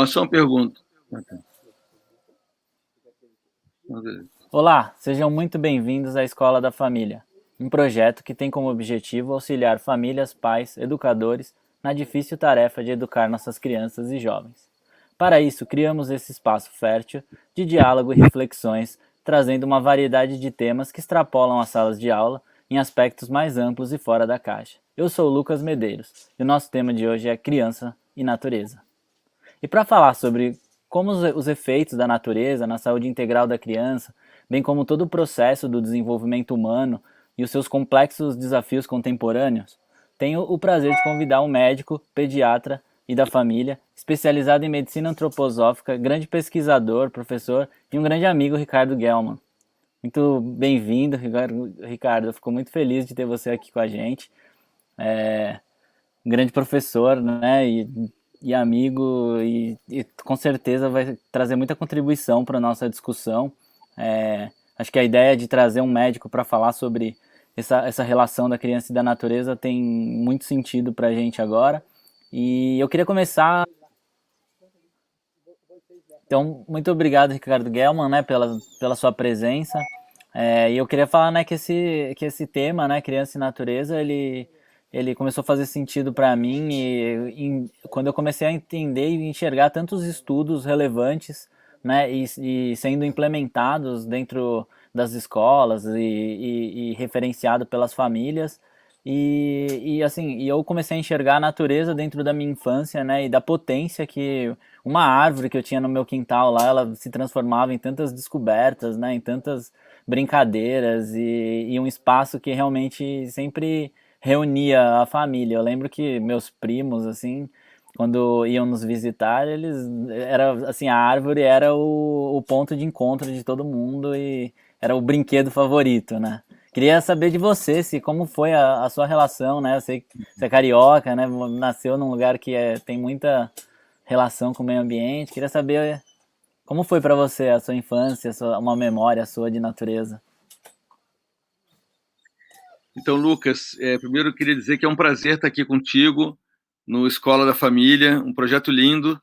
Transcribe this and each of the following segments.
Só uma pergunta. Olá, sejam muito bem-vindos à Escola da Família, um projeto que tem como objetivo auxiliar famílias, pais, educadores na difícil tarefa de educar nossas crianças e jovens. Para isso, criamos esse espaço fértil de diálogo e reflexões, trazendo uma variedade de temas que extrapolam as salas de aula em aspectos mais amplos e fora da caixa. Eu sou o Lucas Medeiros e o nosso tema de hoje é criança e natureza. E para falar sobre como os efeitos da natureza na saúde integral da criança, bem como todo o processo do desenvolvimento humano e os seus complexos desafios contemporâneos, tenho o prazer de convidar um médico, pediatra e da família, especializado em medicina antroposófica, grande pesquisador, professor e um grande amigo, Ricardo Gelman. Muito bem-vindo, Ricardo. Eu fico muito feliz de ter você aqui com a gente. Um grande professor, né? E amigo, e com certeza vai trazer muita contribuição para a nossa discussão. Acho que a ideia de trazer um médico para falar sobre essa relação da criança e da natureza tem muito sentido para a gente agora. E eu queria começar. Então, muito obrigado, Ricardo Gelman, né, pela sua presença. E eu queria falar, né, que esse tema, né, criança e natureza, ele começou a fazer sentido para mim quando eu comecei a entender e enxergar tantos estudos relevantes, né, e sendo implementados dentro das escolas e referenciado pelas famílias. E eu comecei a enxergar a natureza dentro da minha infância, né, e da potência que uma árvore que eu tinha no meu quintal lá, ela se transformava em tantas descobertas, né, em tantas brincadeiras e um espaço que realmente sempre reunia a família. Eu lembro que meus primos, assim, quando iam nos visitar, era assim, a árvore era o ponto de encontro de todo mundo e era o brinquedo favorito, né? Queria saber de você, se como foi a sua relação, né? Eu sei que você é carioca, né? Nasceu num lugar que tem muita relação com o meio ambiente. Queria saber como foi para você a sua infância, uma memória sua de natureza. Então, Lucas, primeiro eu queria dizer que é um prazer estar aqui contigo no Escola da Família, um projeto lindo,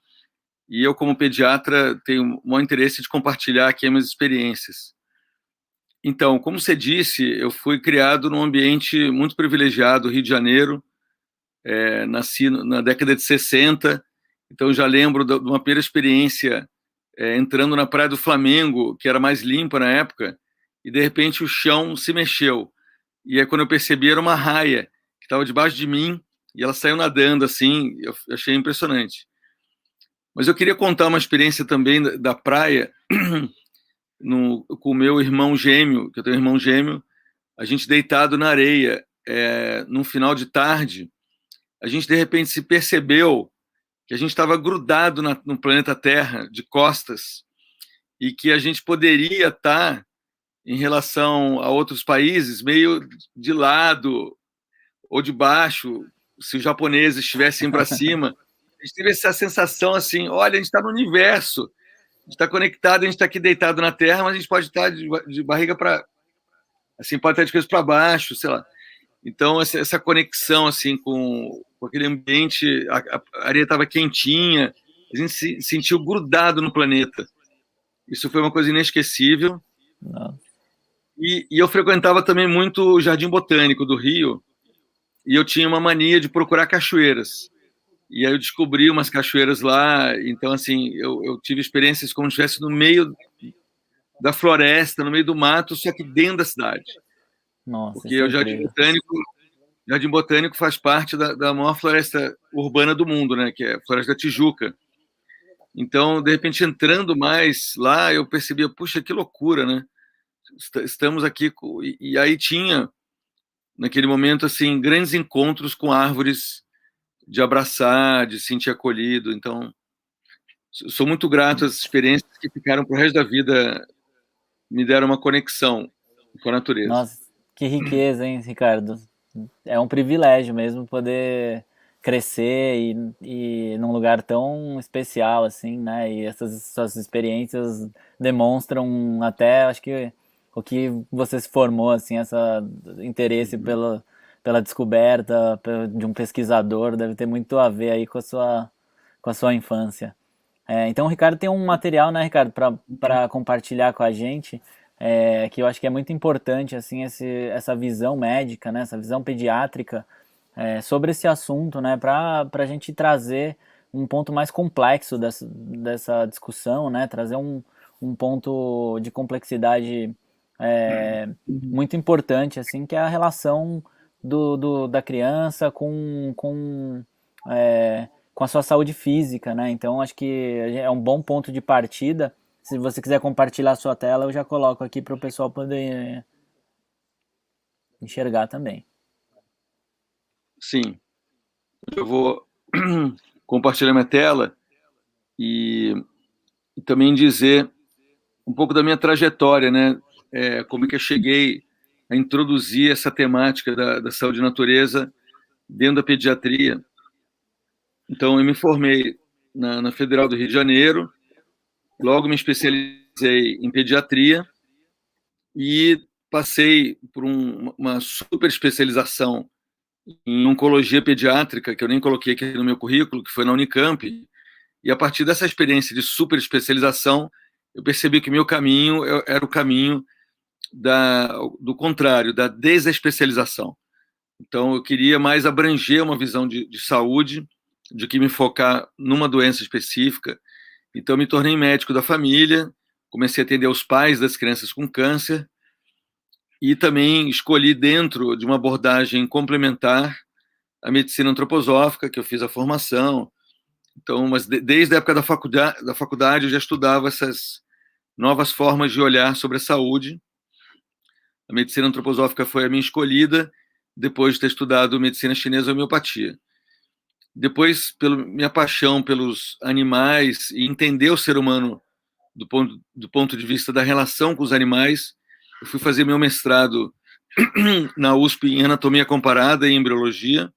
e eu, como pediatra, tenho o maior interesse de compartilhar aqui as minhas experiências. Então, como você disse, eu fui criado num ambiente muito privilegiado, Rio de Janeiro, nasci na década de 60, então já lembro de uma primeira experiência entrando na Praia do Flamengo, que era mais limpa na época, e de repente o chão se mexeu. E aí, quando eu percebi, era uma raia que estava debaixo de mim e ela saiu nadando assim. Eu achei impressionante. Mas eu queria contar uma experiência também da praia com o meu irmão gêmeo, que eu tenho um irmão gêmeo, a gente deitado na areia, num final de tarde, a gente de repente se percebeu que a gente estava grudado no planeta Terra, de costas, e que a gente poderia estar, em relação a outros países, meio de lado, ou de baixo, se os japoneses estivessem para cima. A gente teve essa sensação assim, olha, a gente está no universo, a gente está conectado, a gente está aqui deitado na Terra, mas a gente pode estar de barriga para, assim, pode estar de cabeça para baixo, sei lá. Então, essa conexão assim com aquele ambiente, a areia estava quentinha, a gente se sentiu grudado no planeta. Isso foi uma coisa inesquecível. Não. E eu frequentava também muito o Jardim Botânico do Rio, e eu tinha uma mania de procurar cachoeiras. E aí eu descobri umas cachoeiras lá, então assim, eu tive experiências como se estivesse no meio da floresta, no meio do mato, só que dentro da cidade. Nossa, Porque isso é o incrível. Jardim Botânico faz parte da maior floresta urbana do mundo, né, que é a Floresta da Tijuca. Então, de repente, entrando mais lá, eu percebia, puxa, que loucura, né? Estamos aqui, e aí tinha, naquele momento, assim, grandes encontros com árvores de abraçar, de sentir acolhido. Então, sou muito grato às experiências que ficaram para o resto da vida, me deram uma conexão com a natureza. Nossa, que riqueza, hein, Ricardo? É um privilégio mesmo poder crescer e num lugar tão especial assim, né? E essas suas experiências demonstram até, acho que o que você se formou, assim, essa interesse Uhum. pela descoberta de um pesquisador deve ter muito a ver aí com a sua infância. Então o Ricardo tem um material, né, Ricardo, para compartilhar com a gente, que eu acho que é muito importante, assim, essa visão médica, né, essa visão pediátrica sobre esse assunto, né, para a gente trazer um ponto mais complexo dessa discussão, né, trazer um ponto de complexidade muito importante, assim, que é a relação da criança com a sua saúde física, né? Então acho que é um bom ponto de partida. Se você quiser compartilhar a sua tela, eu já coloco aqui para o pessoal poder enxergar também. Sim, eu vou compartilhar minha tela e também dizer um pouco da minha trajetória, né? Como é que eu cheguei a introduzir essa temática da saúde e natureza dentro da pediatria. Então, eu me formei na Federal do Rio de Janeiro, logo me especializei em pediatria e passei por uma super especialização em oncologia pediátrica, que eu nem coloquei aqui no meu currículo, que foi na Unicamp. E a partir dessa experiência de super especialização, eu percebi que meu caminho era o caminho do contrário, da desespecialização. Então, eu queria mais abranger uma visão de saúde, de que me focar numa doença específica. Então, eu me tornei médico da família, comecei a atender os pais das crianças com câncer e também escolhi, dentro de uma abordagem complementar, a medicina antroposófica, que eu fiz a formação. Então, mas desde a época da faculdade eu já estudava essas novas formas de olhar sobre a saúde. A medicina antroposófica foi a minha escolhida, depois de ter estudado medicina chinesa e homeopatia. Depois, pela minha paixão pelos animais e entender o ser humano do ponto de vista da relação com os animais, eu fui fazer meu mestrado na USP em anatomia comparada e embriologia,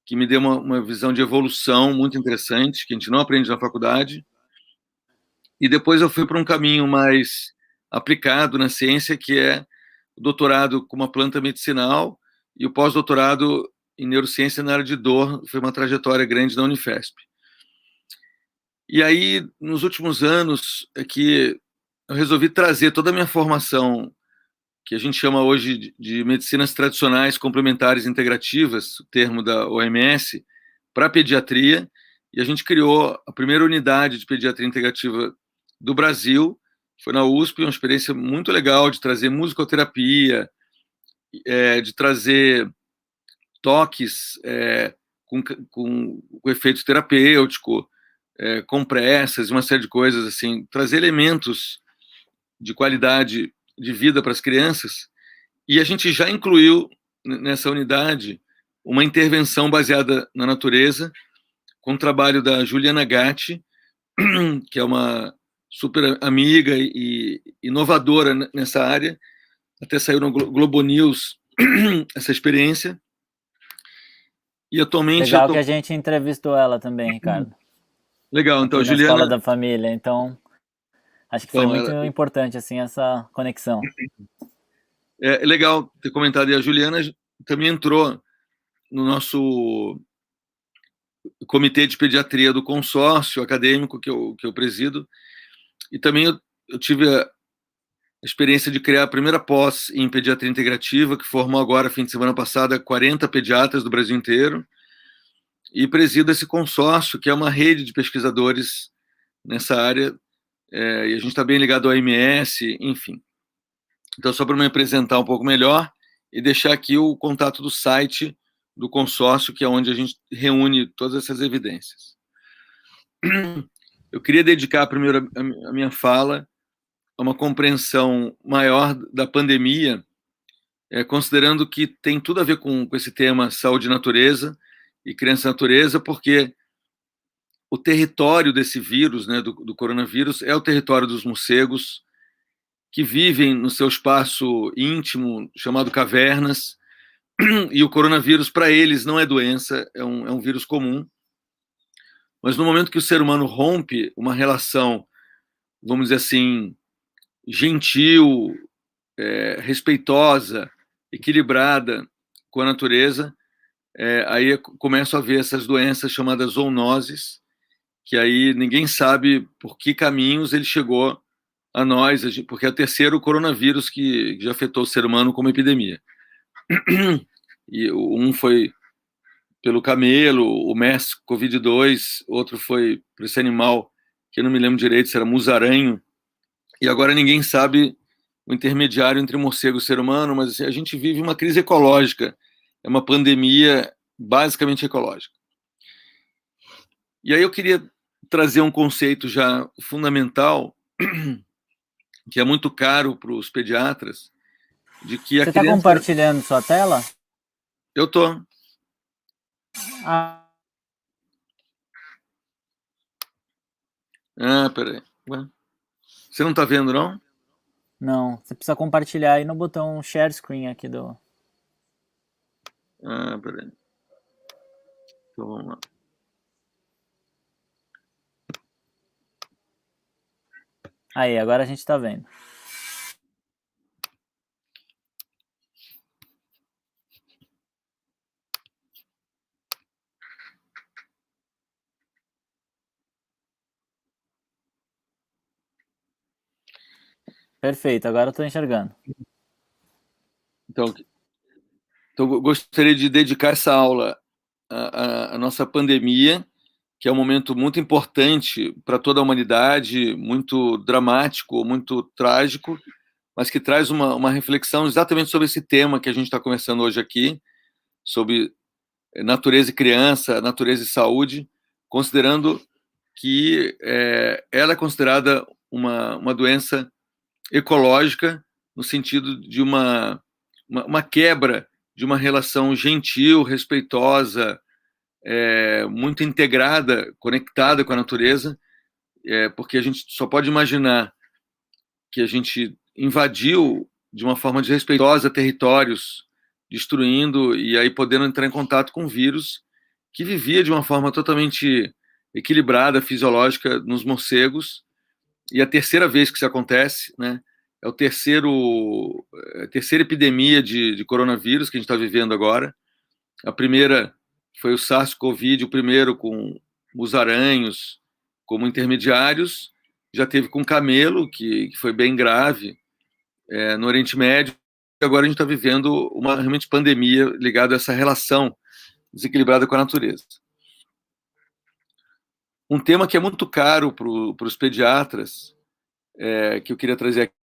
que me deu uma visão de evolução muito interessante, que a gente não aprende na faculdade. E depois eu fui para um caminho mais aplicado na ciência, que é o doutorado com uma planta medicinal e o pós-doutorado em neurociência na área de dor. Foi uma trajetória grande na Unifesp. E aí, nos últimos anos, é que eu resolvi trazer toda a minha formação, que a gente chama hoje de medicinas tradicionais complementares integrativas, o termo da OMS, para a pediatria, e a gente criou a primeira unidade de pediatria integrativa do Brasil. Foi na USP, uma experiência muito legal de trazer musicoterapia, de trazer toques com efeito terapêutico, compressas, uma série de coisas assim, trazer elementos de qualidade de vida para as crianças. E a gente já incluiu nessa unidade uma intervenção baseada na natureza, com o trabalho da Juliana Gatti, que é uma super amiga e inovadora nessa área. Até saiu no Globo News essa experiência. E atualmente eu Legal tô... que a gente entrevistou ela também, Ricardo. Legal, então Aqui a na Escola Juliana... da Família. Então, acho que foi Então, muito importante, assim, essa conexão. é legal ter comentado. E a Juliana também entrou no nosso comitê de pediatria do consórcio acadêmico que eu presido. E também eu tive a experiência de criar a primeira pós em pediatria integrativa, que formou agora, fim de semana passada, 40 pediatras do Brasil inteiro. E presido esse consórcio, que é uma rede de pesquisadores nessa área, e a gente está bem ligado ao OMS, enfim. Então, só para me apresentar um pouco melhor e deixar aqui o contato do site do consórcio, que é onde a gente reúne todas essas evidências. Eu queria dedicar primeiro a minha fala a uma compreensão maior da pandemia, considerando que tem tudo a ver com esse tema saúde e natureza e criança e natureza, porque o território desse vírus, né, do coronavírus, é o território dos morcegos, que vivem no seu espaço íntimo, chamado cavernas, e o coronavírus, para eles, não é doença, é um vírus comum. Mas no momento que o ser humano rompe uma relação, vamos dizer assim, gentil, respeitosa, equilibrada com a natureza, aí começam a haver essas doenças chamadas zoonoses, que aí ninguém sabe por que caminhos ele chegou a nós, porque é o terceiro coronavírus que já afetou o ser humano como epidemia. E um foi pelo camelo, o MERS-CoV-2, outro foi por esse animal, que eu não me lembro direito se era musaranho, e agora ninguém sabe o intermediário entre morcego e ser humano, mas assim, a gente vive uma crise ecológica, é uma pandemia basicamente ecológica. E aí eu queria trazer um conceito já fundamental, que é muito caro para os pediatras, de que a Você está criança... compartilhando sua tela? Eu tô. Ah, Peraí. Ué? Você não está vendo, não? não. Você precisa compartilhar aí no botão Share Screen aqui do... Peraí. Então vamos lá. Aí, agora a gente está vendo. Perfeito, agora eu estou enxergando. Então, eu gostaria de dedicar essa aula à nossa pandemia, que é um momento muito importante para toda a humanidade, muito dramático, muito trágico, mas que traz uma reflexão exatamente sobre esse tema que a gente está conversando hoje aqui, sobre natureza e criança, natureza e saúde, considerando que ela é considerada uma doença ecológica, no sentido de uma quebra de uma relação gentil, respeitosa, muito integrada, conectada com a natureza, porque a gente só pode imaginar que a gente invadiu de uma forma desrespeitosa territórios, destruindo e aí podendo entrar em contato com um vírus que vivia de uma forma totalmente equilibrada, fisiológica nos morcegos. E a terceira vez que isso acontece, né? É a terceira epidemia de coronavírus que a gente está vivendo agora. A primeira foi o SARS-CoV, o primeiro com os aranhos como intermediários. Já teve com camelo, que foi bem grave, no Oriente Médio. E agora a gente está vivendo uma realmente pandemia ligada a essa relação desequilibrada com a natureza. Um tema que é muito caro para os pediatras, que eu queria trazer aqui.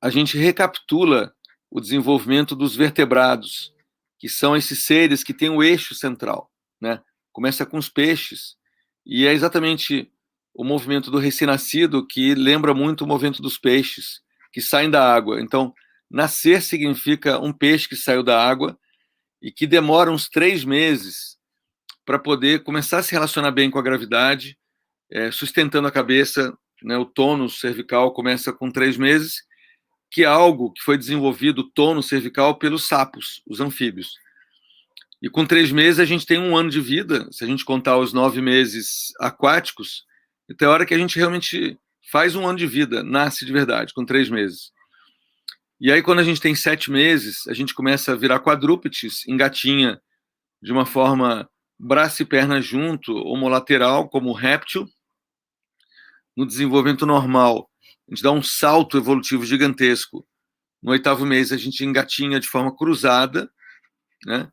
A gente recapitula o desenvolvimento dos vertebrados, que são esses seres que têm o eixo central, né? Começa com os peixes, e é exatamente o movimento do recém-nascido que lembra muito o movimento dos peixes, que saem da água. Então, nascer significa um peixe que saiu da água e que demora uns 3 meses para poder começar a se relacionar bem com a gravidade, sustentando a cabeça, né? O tônus cervical começa com 3 meses, que é algo que foi desenvolvido, o tônus cervical, pelos sapos, os anfíbios. E com 3 meses a gente tem 1 ano de vida, se a gente contar os 9 meses aquáticos, então é a hora que a gente realmente faz 1 ano de vida, nasce de verdade, com 3 meses. E aí quando a gente tem 7 meses, a gente começa a virar quadrúpedes, engatinha de uma forma braço e perna junto, homolateral, como o réptil. No desenvolvimento normal, a gente dá um salto evolutivo gigantesco. No 8º mês, a gente engatinha de forma cruzada, né?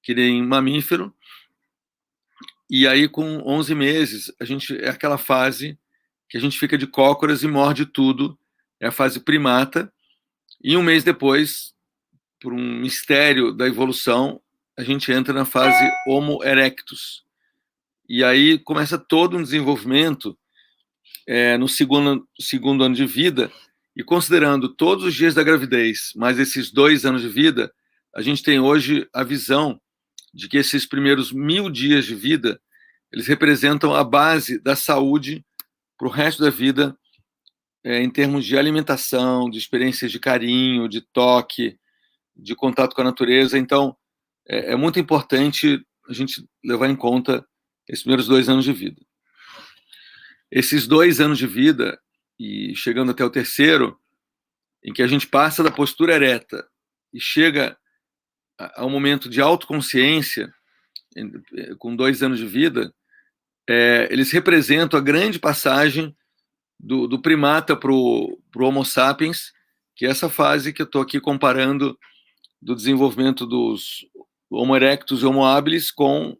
Que nem mamífero. E aí, com 11 meses, a gente é aquela fase que a gente fica de cócoras e morde tudo. É a fase primata. E 1 mês depois, por um mistério da evolução, a gente entra na fase Homo erectus. E aí começa todo um desenvolvimento no segundo ano de vida, e considerando todos os dias da gravidez, mais esses 2 anos de vida, a gente tem hoje a visão de que esses primeiros 1000 dias de vida, eles representam a base da saúde para o resto da vida, em termos de alimentação, de experiências de carinho, de toque, de contato com a natureza. Então, é muito importante a gente levar em conta esses primeiros 2 anos de vida. Esses 2 anos de vida, e chegando até o terceiro, em que a gente passa da postura ereta e chega ao momento de autoconsciência, com 2 anos de vida, eles representam a grande passagem do primata para o Homo sapiens, que é essa fase que eu estou aqui comparando do desenvolvimento dos Homo erectus e Homo habilis com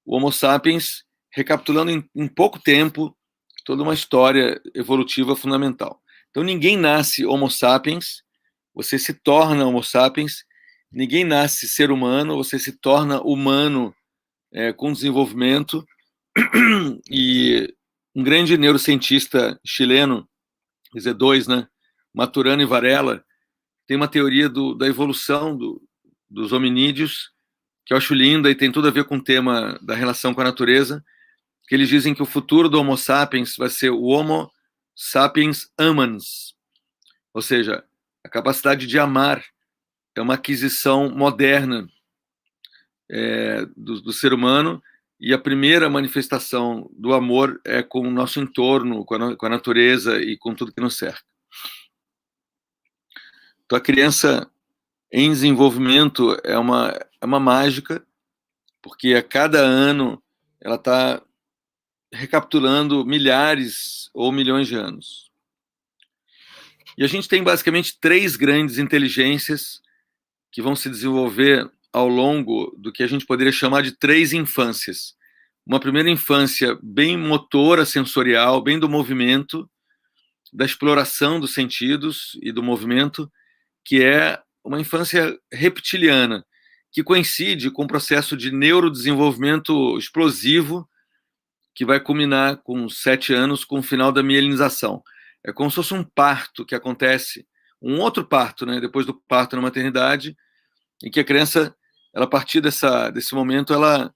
o Homo sapiens, recapitulando em pouco tempo toda uma história evolutiva fundamental. Então, ninguém nasce Homo sapiens, você se torna Homo sapiens. Ninguém nasce ser humano, você se torna humano com desenvolvimento. E um grande neurocientista chileno, quer dizer, dois, né? Maturana e Varela, tem uma teoria da evolução dos hominídeos, que eu acho linda e tem tudo a ver com o tema da relação com a natureza, que eles dizem que o futuro do Homo sapiens vai ser o Homo sapiens amans, ou seja, a capacidade de amar é uma aquisição moderna do ser humano, e a primeira manifestação do amor é com o nosso entorno, com a natureza e com tudo que nos cerca. Então, a criança em desenvolvimento é uma mágica, porque a cada ano ela está recapitulando milhares ou milhões de anos. E a gente tem basicamente 3 grandes inteligências que vão se desenvolver ao longo do que a gente poderia chamar de 3 infâncias. Uma primeira infância bem motora, sensorial, bem do movimento, da exploração dos sentidos e do movimento, que é uma infância reptiliana, que coincide com o processo de neurodesenvolvimento explosivo, que vai culminar com 7 anos, com o final da mielinização. É como se fosse um parto que acontece, um outro parto, né, depois do parto na maternidade, em que a criança, ela, a partir desse momento, ela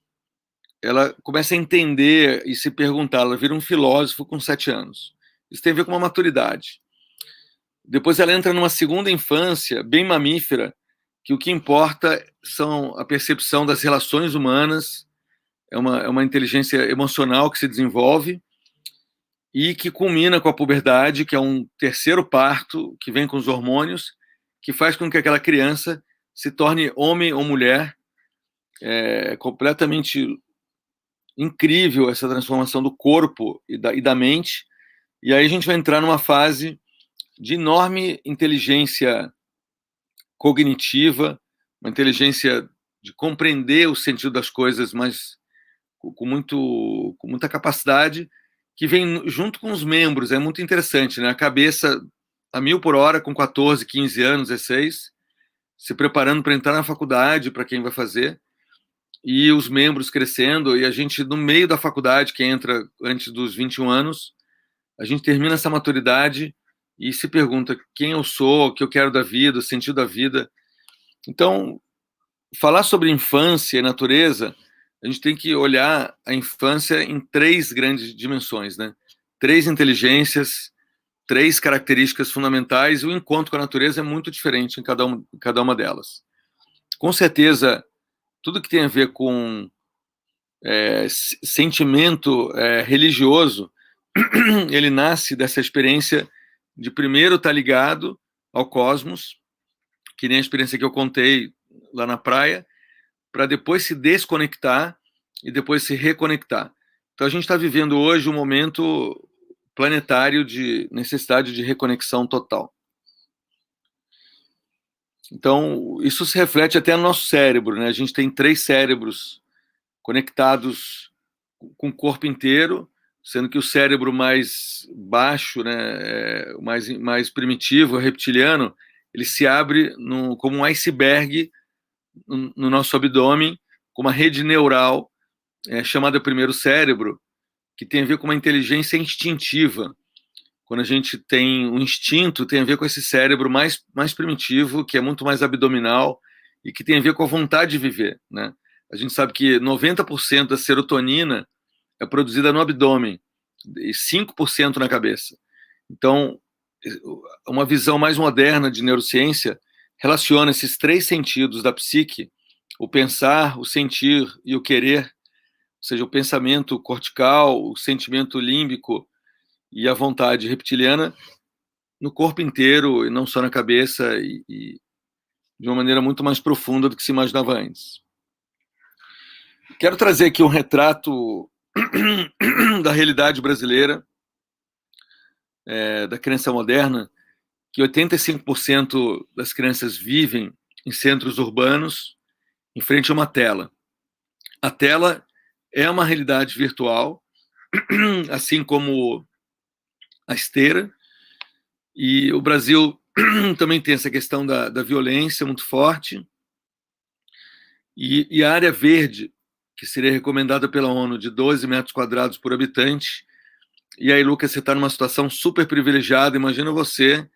começa a entender e se perguntar, ela vira um filósofo com 7 anos. Isso tem a ver com uma maturidade. Depois ela entra numa segunda infância, bem mamífera, que o que importa são a percepção das relações humanas, é uma inteligência emocional que se desenvolve e que culmina com a puberdade, que é um terceiro parto, que vem com os hormônios, que faz com que aquela criança se torne homem ou mulher. É completamente incrível essa transformação do corpo e da mente. E aí a gente vai entrar numa fase de enorme inteligência cognitiva, uma inteligência de compreender o sentido das coisas, mas com muita capacidade, que vem junto com os membros. É muito interessante, né? A cabeça a 1000 por hora, com 14, 15 anos, 16, se preparando para entrar na faculdade, para quem vai fazer, e os membros crescendo, e a gente, no meio da faculdade, que entra antes dos 21 anos, a gente termina essa maturidade e se pergunta quem eu sou, o que eu quero da vida, o sentido da vida. Então, falar sobre infância e natureza, a gente tem que olhar a infância em 3 grandes dimensões, né? 3 inteligências, 3 características fundamentais, e o encontro com a natureza é muito diferente em cada uma delas. Com certeza, tudo que tem a ver com sentimento religioso, ele nasce dessa experiência de primeiro estar ligado ao cosmos, que nem a experiência que eu contei lá na praia, para depois se desconectar e depois se reconectar. Então a gente está vivendo hoje um momento planetário de necessidade de reconexão total. Então isso se reflete até no nosso cérebro, né? A gente tem 3 cérebros conectados com o corpo inteiro, sendo que o cérebro mais baixo, né, mais primitivo, reptiliano, ele se abre como um iceberg no nosso abdômen, com uma rede neural chamada primeiro cérebro, que tem a ver com uma inteligência instintiva. Quando a gente tem um instinto, tem a ver com esse cérebro mais primitivo, que é muito mais abdominal e que tem a ver com a vontade de viver, né? A gente sabe que 90% da serotonina é produzida no abdômen e 5% na cabeça. Então, uma visão mais moderna de neurociência relaciona esses 3 sentidos da psique, o pensar, o sentir e o querer, ou seja, o pensamento cortical, o sentimento límbico e a vontade reptiliana, no corpo inteiro e não só na cabeça, e de uma maneira muito mais profunda do que se imaginava antes. Quero trazer aqui um retrato da realidade brasileira, da criança moderna, que 85% das crianças vivem em centros urbanos, em frente a uma tela. A tela é uma realidade virtual, assim como a esteira, e o Brasil também tem essa questão da violência muito forte, e a área verde, que seria recomendada pela ONU de 12 metros quadrados por habitante. E aí, Lucas, você está numa situação super privilegiada, imagina você,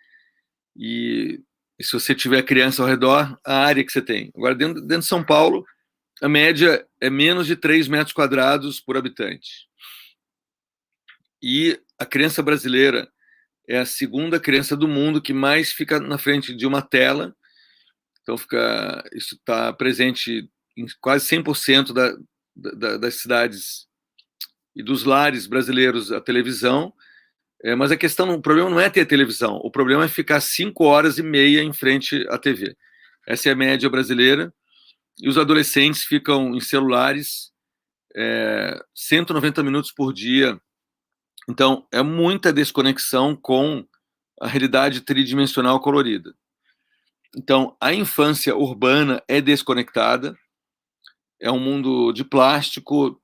e se você tiver criança ao redor, a área que você tem. Agora, dentro de São Paulo, a média é menos de 3 metros quadrados por habitante. E a criança brasileira é a segunda criança do mundo que mais fica na frente de uma tela. Então, isso está presente em quase 100% das cidades e dos lares brasileiros, a televisão. Mas o problema não é ter televisão, o problema é ficar 5 horas e meia em frente à TV. Essa é a média brasileira. E os adolescentes ficam em celulares 190 minutos por dia. Então, é muita desconexão com a realidade tridimensional colorida. Então, a infância urbana é desconectada, é um mundo de plástico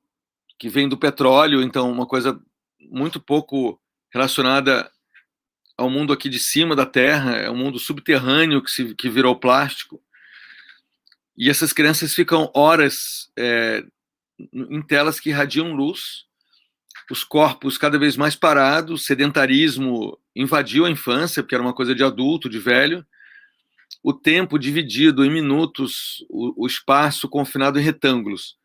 que vem do petróleo, então uma coisa muito pouco relacionada ao mundo aqui de cima da Terra, é um mundo subterrâneo que virou plástico. E essas crianças ficam horas em telas que irradiam luz, os corpos cada vez mais parados, sedentarismo invadiu a infância, porque era uma coisa de adulto, de velho, o tempo dividido em minutos, o espaço confinado em retângulos.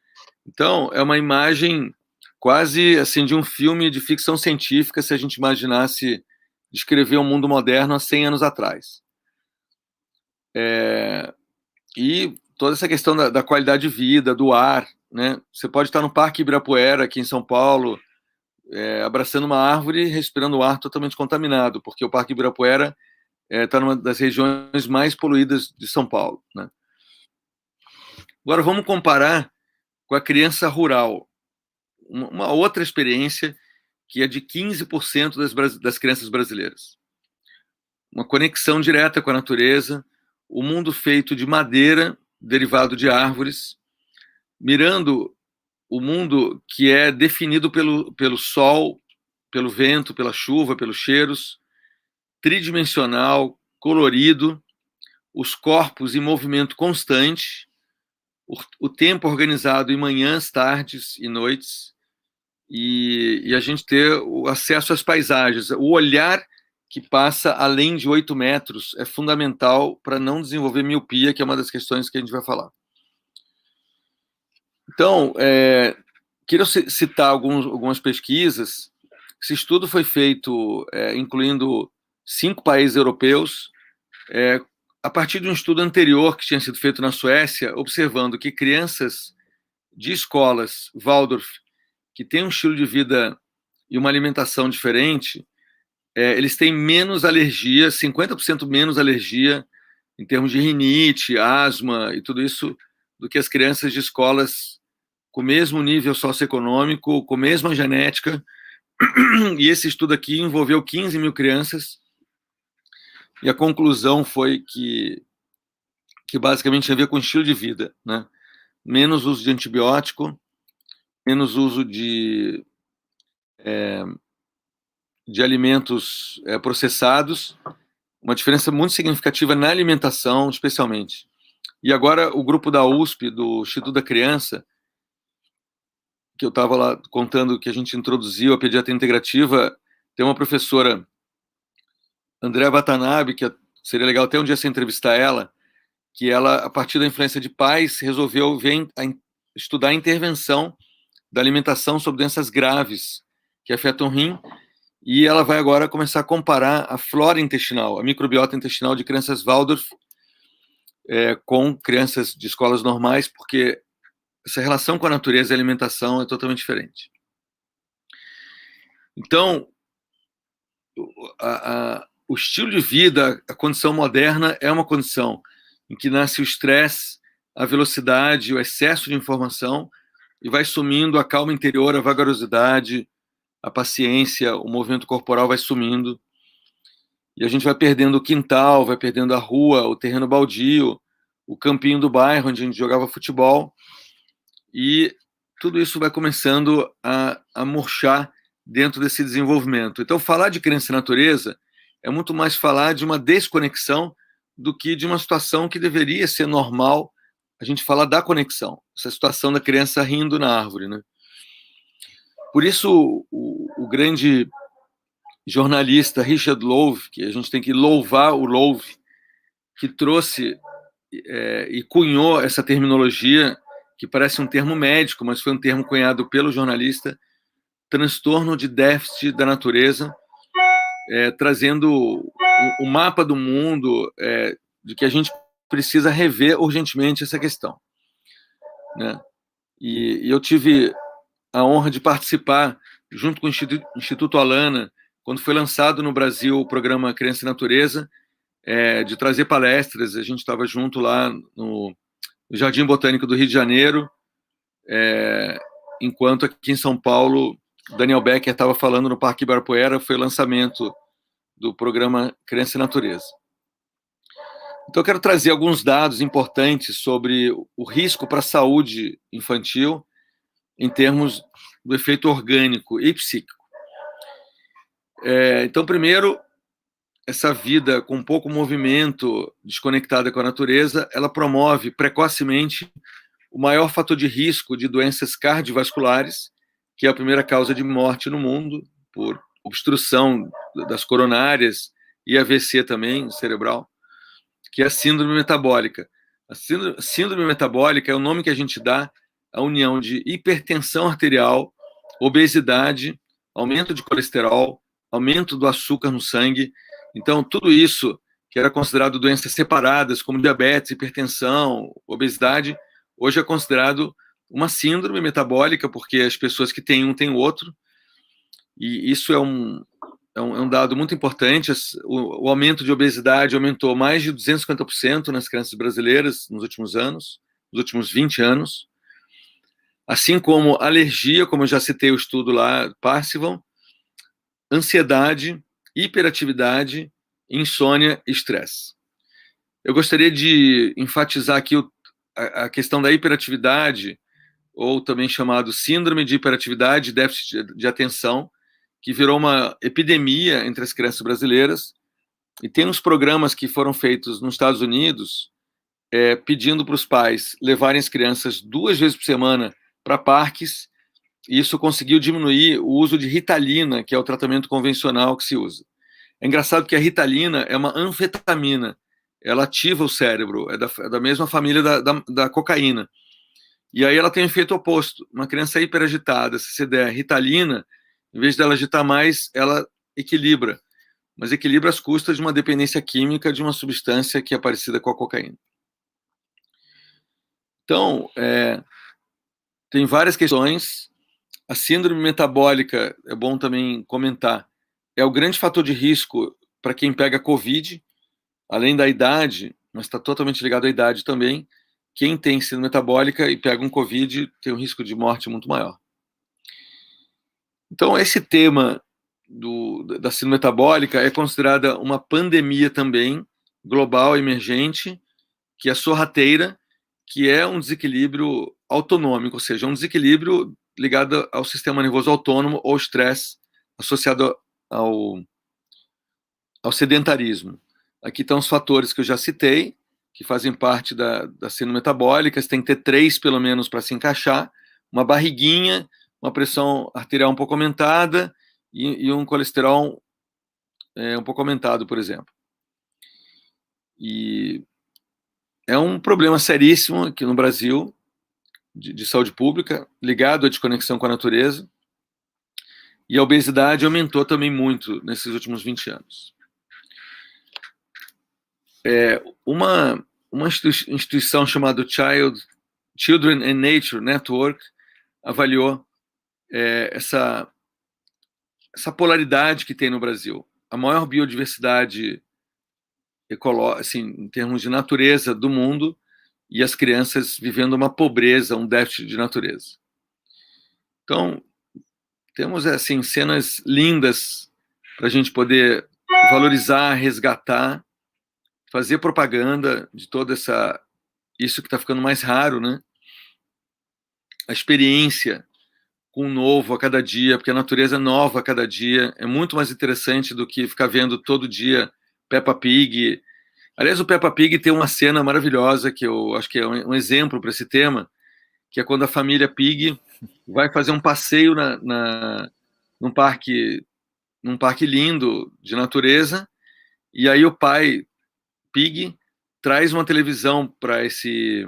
Então, é uma imagem quase assim de um filme de ficção científica, se a gente imaginasse descrever o mundo moderno há 100 anos atrás. E toda essa questão da qualidade de vida, do ar, né? Você pode estar no Parque Ibirapuera, aqui em São Paulo, abraçando uma árvore e respirando o ar totalmente contaminado, porque o Parque Ibirapuera está numa das regiões mais poluídas de São Paulo, né? Agora vamos comparar com a criança rural, uma outra experiência que é de 15% das crianças brasileiras. Uma conexão direta com a natureza, o mundo feito de madeira, derivado de árvores, mirando o mundo que é definido pelo sol, pelo vento, pela chuva, pelos cheiros, tridimensional, colorido, os corpos em movimento constante, o tempo organizado em manhãs, tardes e noites, e a gente ter o acesso às paisagens. O olhar que passa além de 8 metros é fundamental para não desenvolver miopia, que é uma das questões que a gente vai falar. Então, queria citar algumas pesquisas. Esse estudo foi feito incluindo 5 países europeus, a partir de um estudo anterior que tinha sido feito na Suécia, observando que crianças de escolas Waldorf, que têm um estilo de vida e uma alimentação diferente, eles têm menos alergia, 50% menos alergia em termos de rinite, asma e tudo isso, do que as crianças de escolas com o mesmo nível socioeconômico, com a mesma genética. E esse estudo aqui envolveu 15 mil crianças, e a conclusão foi que basicamente tinha a ver com estilo de vida, né? Menos uso de antibiótico, menos uso de alimentos processados, uma diferença muito significativa na alimentação, especialmente. E agora o grupo da USP, do Instituto da Criança, que eu estava lá contando que a gente introduziu a pediatria integrativa, tem uma professora, Andréa Watanabe, que seria legal até um dia você entrevistar ela, que ela, a partir da influência de pais, resolveu estudar a intervenção da alimentação sobre doenças graves que afetam o rim, e ela vai agora começar a comparar a flora intestinal, a microbiota intestinal de crianças Waldorf com crianças de escolas normais, porque essa relação com a natureza e a alimentação é totalmente diferente. Então, o estilo de vida, a condição moderna é uma condição em que nasce o estresse, a velocidade, o excesso de informação, e vai sumindo a calma interior, a vagarosidade, a paciência, o movimento corporal vai sumindo, e a gente vai perdendo o quintal, vai perdendo a rua, o terreno baldio, o campinho do bairro onde a gente jogava futebol, e tudo isso vai começando a murchar dentro desse desenvolvimento. Então, falar de criança e natureza é muito mais falar de uma desconexão do que de uma situação que deveria ser normal. A gente fala da conexão, essa situação da criança rindo na árvore, né? Por isso, o grande jornalista Richard Louv, que a gente tem que louvar o Louv, que trouxe e cunhou essa terminologia, que parece um termo médico, mas foi um termo cunhado pelo jornalista, transtorno de déficit da natureza, trazendo o mapa do mundo, de que a gente precisa rever urgentemente essa questão, né? E eu tive a honra de participar, junto com o Instituto Alana, quando foi lançado no Brasil o programa Criança e Natureza, de trazer palestras. A gente estava junto lá no Jardim Botânico do Rio de Janeiro, enquanto aqui em São Paulo, Daniel Becker estava falando no Parque Ibirapuera, foi o lançamento do programa Criança e Natureza. Então, eu quero trazer alguns dados importantes sobre o risco para a saúde infantil em termos do efeito orgânico e psíquico. Então, primeiro, essa vida com pouco movimento, desconectada com a natureza, ela promove precocemente o maior fator de risco de doenças cardiovasculares, que é a primeira causa de morte no mundo, por obstrução das coronárias e AVC também, cerebral, que é a síndrome metabólica. A síndrome metabólica é o nome que a gente dá à união de hipertensão arterial, obesidade, aumento de colesterol, aumento do açúcar no sangue. Então, tudo isso que era considerado doenças separadas, como diabetes, hipertensão, obesidade, hoje é considerado uma síndrome metabólica, porque as pessoas que têm um têm o outro, e isso é um dado muito importante. O aumento de obesidade aumentou mais de 250% nas crianças brasileiras nos últimos anos, nos últimos 20 anos, assim como alergia, como eu já citei o estudo lá, Parsival, ansiedade, hiperatividade, insônia e estresse. Eu gostaria de enfatizar aqui a questão da hiperatividade, ou também chamado síndrome de hiperatividade e déficit de atenção, que virou uma epidemia entre as crianças brasileiras, e tem uns programas que foram feitos nos Estados Unidos, pedindo para os pais levarem as crianças 2 vezes por semana para parques, e isso conseguiu diminuir o uso de Ritalina, que é o tratamento convencional que se usa. É engraçado que a Ritalina é uma anfetamina, ela ativa o cérebro, é da mesma família da cocaína. E aí ela tem um efeito oposto. Uma criança hiperagitada, se você der Ritalina, em vez dela agitar mais, ela equilibra. Mas equilibra às custas de uma dependência química de uma substância que é parecida com a cocaína. Então, tem várias questões. A síndrome metabólica, é bom também comentar, é o grande fator de risco para quem pega Covid, além da idade, mas está totalmente ligado à idade também. Quem tem síndrome metabólica e pega um Covid tem um risco de morte muito maior. Então, esse tema da síndrome metabólica é considerada uma pandemia também, global, emergente, que é sorrateira, que é um desequilíbrio autonômico, ou seja, um desequilíbrio ligado ao sistema nervoso autônomo ou estresse associado ao sedentarismo. Aqui estão os fatores que eu já citei, que fazem parte da síndrome metabólica. Você tem que ter 3, pelo menos, para se encaixar. Uma barriguinha, uma pressão arterial um pouco aumentada e um colesterol um pouco aumentado, por exemplo. E é um problema seríssimo aqui no Brasil, de saúde pública, ligado à desconexão com a natureza. E a obesidade aumentou também muito nesses últimos 20 anos. Uma instituição chamada Children and Nature Network avaliou essa polaridade que tem no Brasil. A maior biodiversidade assim, em termos de natureza do mundo, e as crianças vivendo uma pobreza, um déficit de natureza. Então, temos assim cenas lindas para a gente poder valorizar, resgatar, fazer propaganda de toda isso que está ficando mais raro, né? A experiência com o novo a cada dia, porque a natureza é nova a cada dia, é muito mais interessante do que ficar vendo todo dia Peppa Pig. Aliás, o Peppa Pig tem uma cena maravilhosa que eu acho que é um exemplo para esse tema, que é quando a família Pig vai fazer um passeio num parque lindo de natureza, e aí o pai Pig traz uma televisão para esse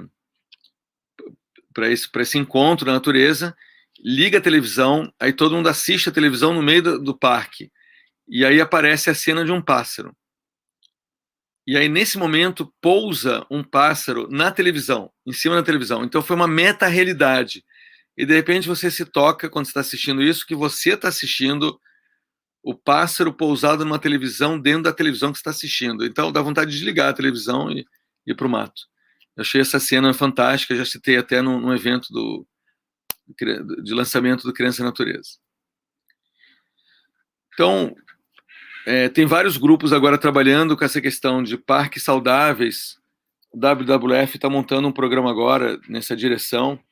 encontro da natureza, liga a televisão, aí todo mundo assiste a televisão no meio do parque, e aí aparece a cena de um pássaro. E aí, nesse momento, pousa um pássaro na televisão, em cima da televisão. Então, foi uma meta-realidade. E, de repente, você se toca, quando você está assistindo isso, que você está assistindo o pássaro pousado numa televisão dentro da televisão que você está assistindo. Então, dá vontade de desligar a televisão e ir para o mato. Eu achei essa cena fantástica, já citei até num evento de lançamento do Criança e Natureza. Então, tem vários grupos agora trabalhando com essa questão de parques saudáveis. O WWF está montando um programa agora nessa direção.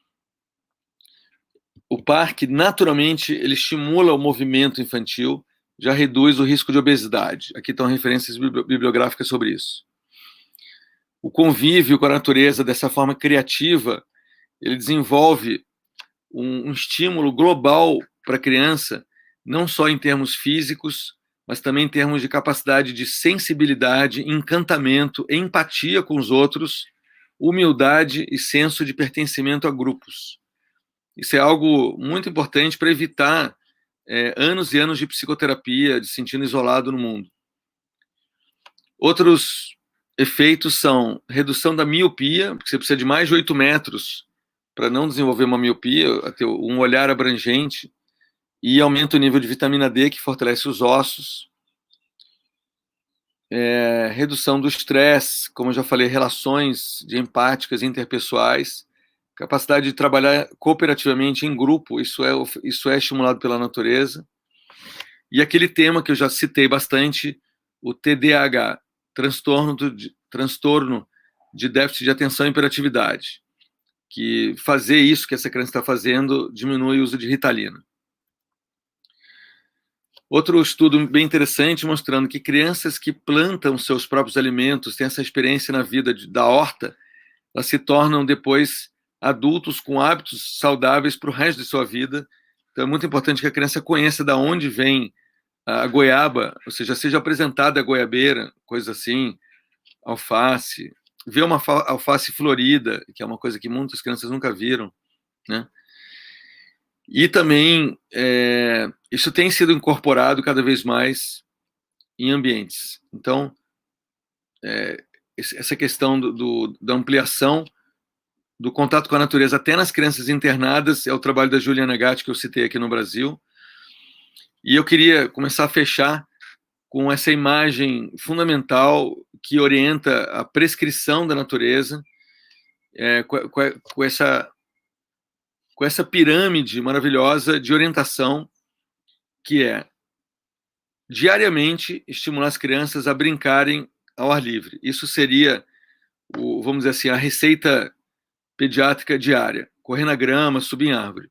O parque, naturalmente, ele estimula o movimento infantil, já reduz o risco de obesidade. Aqui estão referências bibliográficas sobre isso. O convívio com a natureza dessa forma criativa, ele desenvolve um estímulo global para a criança, não só em termos físicos, mas também em termos de capacidade de sensibilidade, encantamento, empatia com os outros, humildade e senso de pertencimento a grupos. Isso é algo muito importante para evitar anos e anos de psicoterapia, de sentindo isolado no mundo. Outros efeitos são redução da miopia, porque você precisa de mais de 8 metros para não desenvolver uma miopia, ter um olhar abrangente, e aumenta o nível de vitamina D, que fortalece os ossos. Redução do estresse, como eu já falei, relações empáticas interpessoais, capacidade de trabalhar cooperativamente em grupo, isso é estimulado pela natureza. E aquele tema que eu já citei bastante, o TDAH, transtorno de déficit de atenção e hiperatividade, que fazer isso que essa criança está fazendo diminui o uso de Ritalina. Outro estudo bem interessante mostrando que crianças que plantam seus próprios alimentos, têm essa experiência na vida da horta, elas se tornam depois adultos com hábitos saudáveis para o resto de sua vida. Então é muito importante que a criança conheça de onde vem a goiaba, ou seja apresentada a goiabeira, coisa assim, alface, ver uma alface florida, que é uma coisa que muitas crianças nunca viram, né? E também isso tem sido incorporado cada vez mais em ambientes. Então, essa questão da ampliação do contato com a natureza até nas crianças internadas é o trabalho da Juliana Gatti, que eu citei aqui no Brasil. E eu queria começar a fechar com essa imagem fundamental que orienta a prescrição da natureza, com essa pirâmide maravilhosa de orientação, que é diariamente estimular as crianças a brincarem ao ar livre. Isso seria, vamos dizer assim, a receita pediátrica diária: correr na grama, subir em árvore.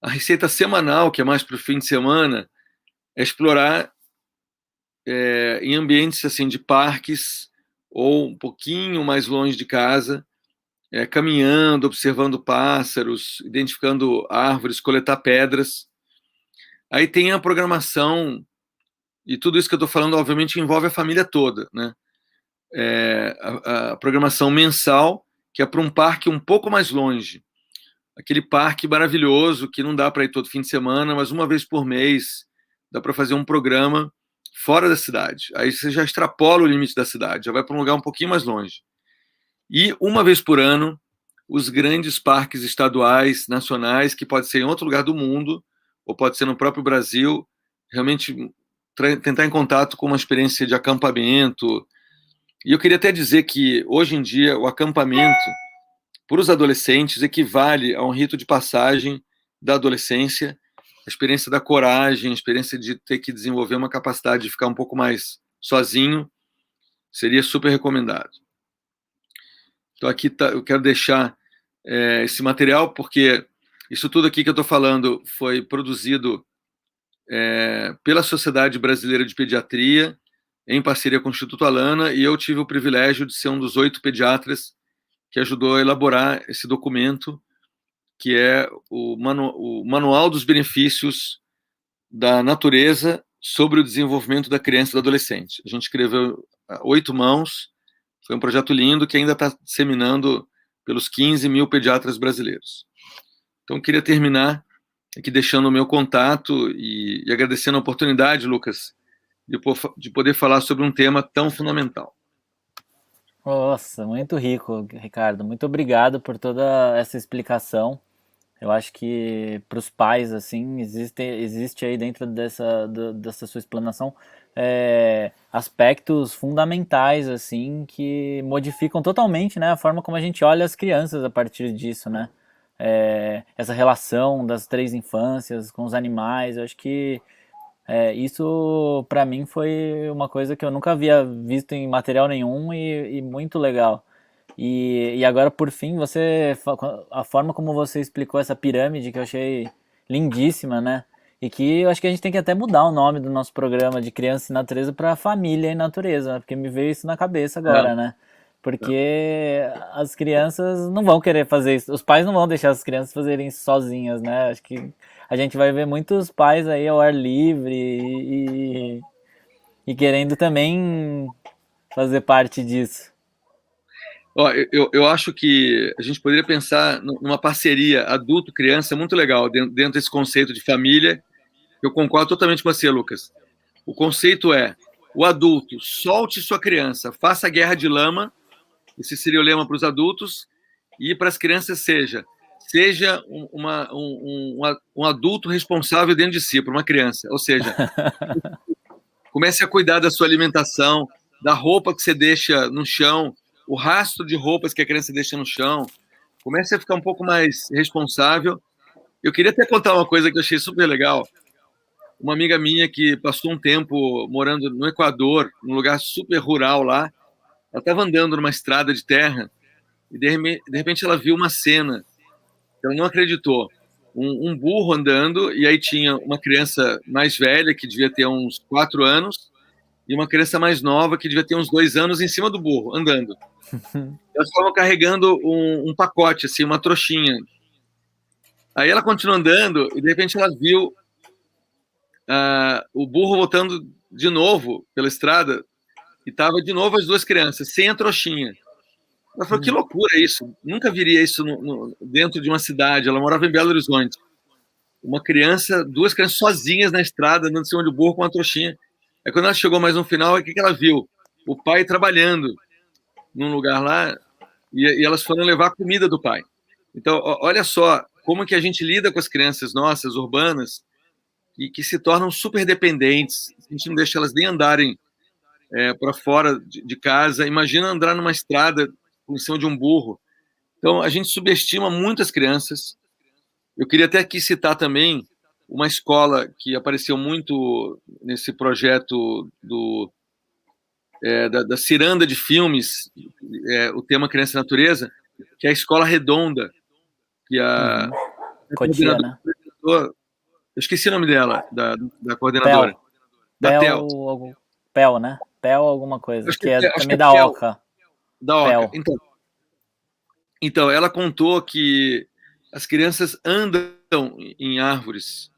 A receita semanal, que é mais para o fim de semana, é explorar em ambientes assim de parques ou um pouquinho mais longe de casa, caminhando, observando pássaros, identificando árvores, coletar pedras. Aí tem a programação, e tudo isso que eu estou falando, obviamente, envolve a família toda, né? A programação mensal, que é para um parque um pouco mais longe. Aquele parque maravilhoso que não dá para ir todo fim de semana, mas uma vez por mês dá para fazer um programa fora da cidade. Aí você já extrapola o limite da cidade, já vai para um lugar um pouquinho mais longe. E uma vez por ano, os grandes parques estaduais, nacionais, que pode ser em outro lugar do mundo, ou pode ser no próprio Brasil, realmente tentar em contato com uma experiência de acampamento. E eu queria até dizer que, hoje em dia, o acampamento, para os adolescentes, equivale a um rito de passagem da adolescência, a experiência da coragem, a experiência de ter que desenvolver uma capacidade de ficar um pouco mais sozinho, seria super recomendado. Então aqui eu quero deixar esse material, porque isso tudo aqui que eu estou falando foi produzido pela Sociedade Brasileira de Pediatria, em parceria com o Instituto Alana, e eu tive o privilégio de ser um dos 8 pediatras que ajudou a elaborar esse documento, que é o Manual dos Benefícios da Natureza sobre o Desenvolvimento da Criança e do Adolescente. A gente escreveu a 8 mãos, foi um projeto lindo que ainda está disseminando pelos 15 mil pediatras brasileiros. Então, eu queria terminar aqui deixando o meu contato e agradecendo a oportunidade, Lucas, de poder falar sobre um tema tão fundamental. Nossa, muito rico, Ricardo. Muito obrigado por toda essa explicação. Eu acho que para os pais, assim, existe aí dentro dessa sua explanação aspectos fundamentais, assim, que modificam totalmente, né, a forma como a gente olha as crianças a partir disso, né? Essa relação das 3 infâncias com os animais, eu acho que isso para mim foi uma coisa que eu nunca havia visto em material nenhum e muito legal. E agora, por fim, a forma como você explicou essa pirâmide, que eu achei lindíssima, né? E que eu acho que a gente tem que até mudar o nome do nosso programa de Criança e Natureza para Família e Natureza, né? Porque me veio isso na cabeça agora, né? Porque as crianças não vão querer fazer isso, os pais não vão deixar as crianças fazerem isso sozinhas, né? Acho que a gente vai ver muitos pais aí ao ar livre e querendo também fazer parte disso. Eu acho que a gente poderia pensar numa parceria adulto-criança muito legal dentro desse conceito de família. Eu concordo totalmente com você, Lucas. O conceito é: o adulto solte sua criança, faça a guerra de lama, esse seria o lema para os adultos, e para as crianças seja um adulto responsável dentro de si, para uma criança. Ou seja, comece a cuidar da sua alimentação, da roupa que você deixa no chão, o rastro de roupas que a criança deixa no chão. Comece a ficar um pouco mais responsável. Eu queria até contar uma coisa que eu achei super legal. Uma amiga minha que passou um tempo morando no Equador, num lugar super rural lá, ela estava andando numa estrada de terra e de repente ela viu uma cena que ela não acreditou. Um burro andando, e aí tinha uma criança mais velha, que devia ter uns 4 anos, e uma criança mais nova, que devia ter uns 2 anos, em cima do burro, andando. Elas estavam carregando um pacote, assim, uma trouxinha. Aí ela continuou andando, e de repente ela viu o burro voltando de novo pela estrada, e tava de novo as 2 crianças, sem a trouxinha. Ela falou: que loucura isso, nunca viria isso dentro de uma cidade. Ela morava em Belo Horizonte. 2 crianças sozinhas na estrada, andando em cima de burro com uma trouxinha. Aí quando ela chegou mais no final, o que ela viu? O pai trabalhando num lugar lá, e elas foram levar a comida do pai. Então, olha só como que a gente lida com as crianças nossas, urbanas, e que se tornam super dependentes. A gente não deixa elas nem andarem para fora de casa. Imagina andar numa estrada em cima de um burro. Então, a gente subestima muito as crianças. Eu queria até aqui citar também uma escola que apareceu muito nesse projeto da Ciranda de Filmes, o tema Criança e Natureza, que é a Escola Redonda, que a Cotia, né? eu esqueci o nome dela, da coordenadora. Pel, né? Pel alguma coisa, Acho que é também é da Pel, OCA. Da OCA. Pel. Então, ela contou que as crianças andam em árvores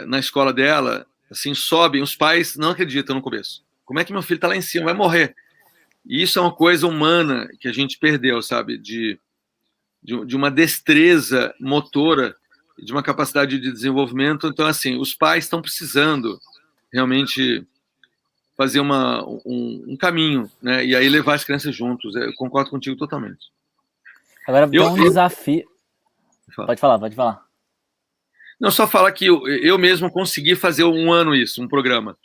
na escola dela, assim, sobem, os pais não acreditam no começo. Como é que meu filho está lá em cima? Vai morrer. E isso é uma coisa humana que a gente perdeu, sabe? De uma destreza motora, de uma capacidade de desenvolvimento. Então, assim, os pais estão precisando realmente fazer um caminho, né? E aí levar as crianças juntos. Eu concordo contigo totalmente. Agora tem um desafio. Pode falar. Não, só falar que eu mesmo consegui fazer um ano isso, um programa.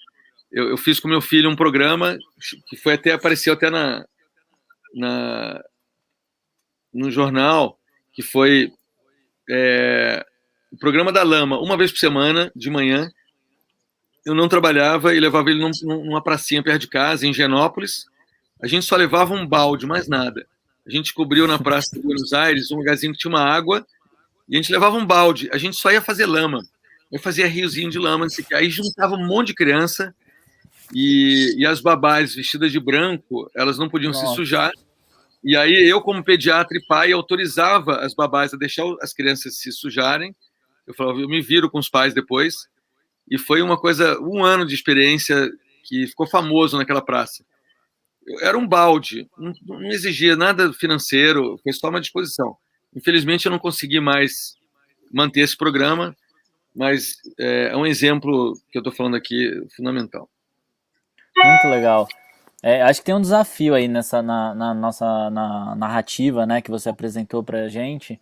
Eu fiz com meu filho um programa que apareceu até no jornal, que foi o programa da lama, uma vez por semana, de manhã. Eu não trabalhava e levava ele numa pracinha perto de casa, em Genópolis. A gente só levava um balde, mais nada. A gente cobriu na Praça de Buenos Aires um lugarzinho que tinha uma água e a gente levava um balde. A gente só ia fazer lama. Eu fazia riozinho de lama, não sei o que. Aí juntava um monte de criança e as babás vestidas de branco, elas não podiam se Nossa. sujar. E aí eu, como pediatra e pai, autorizava as babás a deixar as crianças se sujarem. Eu falava, eu me viro com os pais depois. E foi uma coisa, um ano de experiência que ficou famoso naquela praça. Era um balde, não exigia nada financeiro, foi só uma disposição. Infelizmente, eu não consegui mais manter esse programa, mas é um exemplo que eu estou falando aqui fundamental. Muito legal. Acho que tem um desafio aí na nossa narrativa, né, que você apresentou para a gente,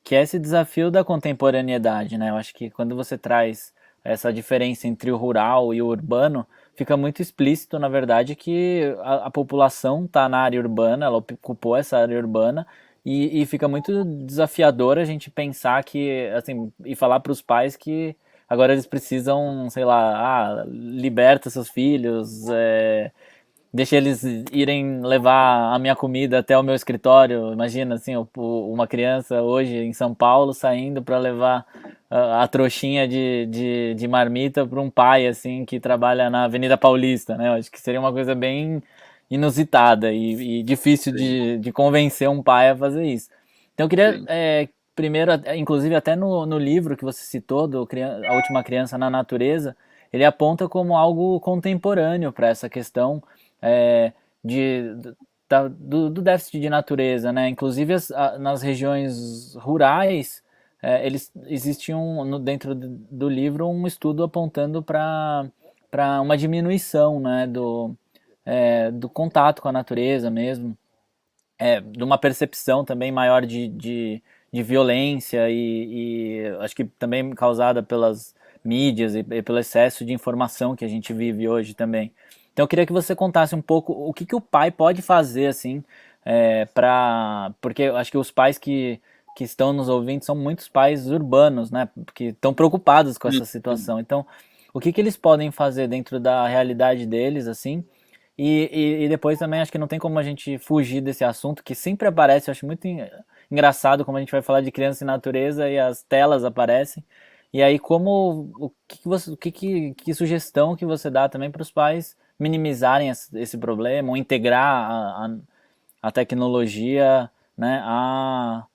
que é esse desafio da contemporaneidade, né? Eu acho que quando você traz essa diferença entre o rural e o urbano, fica muito explícito, na verdade, que a população está na área urbana, ela ocupou essa área urbana, e fica muito desafiador a gente pensar que, assim, e falar para os pais que agora eles precisam, sei lá, liberta seus filhos, deixa eles irem levar a minha comida até o meu escritório. Imagina, assim, uma criança hoje em São Paulo saindo para levar a trouxinha de marmita para um pai, assim, que trabalha na Avenida Paulista, né? Eu acho que seria uma coisa bem inusitada e difícil de convencer um pai a fazer isso. Então eu queria, primeiro, inclusive até no livro que você citou, A Última Criança na Natureza, ele aponta como algo contemporâneo para essa questão é, de, do déficit de natureza, né? Inclusive nas regiões rurais, eles existiam dentro do livro um estudo apontando para uma diminuição, né, do contato com a natureza mesmo, de uma percepção também maior de violência e acho que também causada pelas mídias e pelo excesso de informação que a gente vive hoje também. Então eu queria que você contasse um pouco o que o pai pode fazer, assim, porque eu acho que os pais que estão nos ouvindo são muitos pais urbanos, né, que estão preocupados com essa situação. Então, o que eles podem fazer dentro da realidade deles, assim, e depois também acho que não tem como a gente fugir desse assunto, que sempre aparece, eu acho muito engraçado como a gente vai falar de criança e natureza e as telas aparecem. E aí que sugestão que você dá também para os pais minimizarem esse problema, ou integrar a tecnologia, né, a